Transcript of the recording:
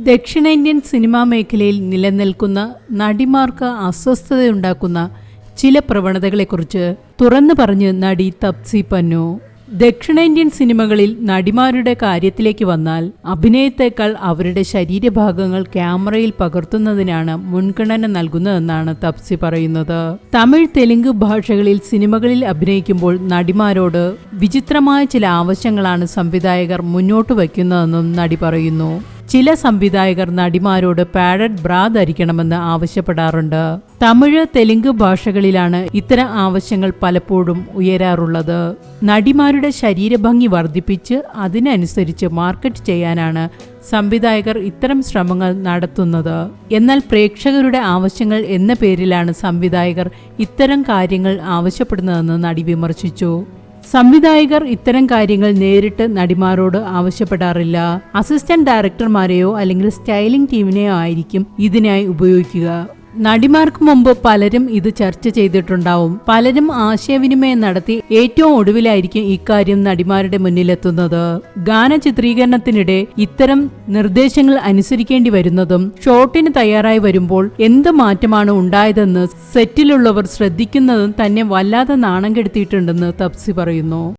ദക്ഷിണേന്ത്യൻ സിനിമാ മേഖലയിൽ നിലനിൽക്കുന്ന നടിമാർക്ക് അസ്വസ്ഥതയുണ്ടാക്കുന്ന ചില പ്രവണതകളെക്കുറിച്ച് തുറന്നു പറഞ്ഞ് നടി തപ്സി പന്നു. ദക്ഷിണേന്ത്യൻ സിനിമകളിൽ നടിമാരുടെ കാര്യത്തിലേക്ക് വന്നാൽ അഭിനയത്തേക്കാൾ അവരുടെ ശരീരഭാഗങ്ങൾ ക്യാമറയിൽ പകർത്തുന്നതിനാണ് മുൻഗണന നൽകുന്നതെന്നാണ് തപ്സി പറയുന്നത്. തമിഴ്, തെലുങ്ക് ഭാഷകളിൽ സിനിമകളിൽ അഭിനയിക്കുമ്പോൾ നടിമാരോട് വിചിത്രമായ ചില ആവശ്യങ്ങളാണ് സംവിധായകർ മുന്നോട്ട് വയ്ക്കുന്നതെന്നും നടി പറയുന്നു. ചില സംവിധായകർ നടിമാരോട് പാഡഡ് ബ്രാ ധരിക്കണമെന്ന് ആവശ്യപ്പെടാറുണ്ട്. തമിഴ്, തെലുങ്ക് ഭാഷകളിലാണ് ഇത്തരം ആവശ്യങ്ങൾ പലപ്പോഴും ഉയരാറുള്ളത്. നടിമാരുടെ ശരീരഭംഗി വർദ്ധിപ്പിച്ച് അതിനനുസരിച്ച് മാർക്കറ്റ് ചെയ്യാനാണ് സംവിധായകർ ഇത്തരം ശ്രമങ്ങൾ നടത്തുന്നത്. എന്നാൽ പ്രേക്ഷകരുടെ ആവശ്യങ്ങൾ എന്ന പേരിലാണ് സംവിധായകർ ഇത്തരം കാര്യങ്ങൾ ആവശ്യപ്പെടുന്നതെന്ന് നടി വിമർശിച്ചു. സംവിധായകർ ഇത്തരം കാര്യങ്ങൾ നേരിട്ട് നടിമാരോട് ആവശ്യപ്പെടാറില്ല. അസിസ്റ്റന്റ് ഡയറക്ടർമാരെയോ അല്ലെങ്കിൽ സ്റ്റൈലിംഗ് ടീമിനെയോ ആയിരിക്കും ഇതിനായി ഉപയോഗിക്കുക. നടിമാർക്ക് മുമ്പ് പലരും ഇത് ചർച്ച ചെയ്തിട്ടുണ്ടാവും. പലരും ആശയവിനിമയം നടത്തി ഏറ്റവും ഒടുവിലായിരിക്കും ഇക്കാര്യം നടിമാരുടെ മുന്നിലെത്തുന്നത്. ഗാന ചിത്രീകരണത്തിനിടെ ഇത്തരം നിർദ്ദേശങ്ങൾ അനുസരിക്കേണ്ടി വരുന്നതും ഷോട്ടിന് തയ്യാറായി വരുമ്പോൾ എന്ത് മാറ്റമാണ് ഉണ്ടായതെന്ന് സെറ്റിലുള്ളവർ ശ്രദ്ധിക്കുന്നതും തന്നെ വല്ലാതെ നാണം കെടുത്തിയിട്ടുണ്ടെന്ന് തപ്സി പറയുന്നു.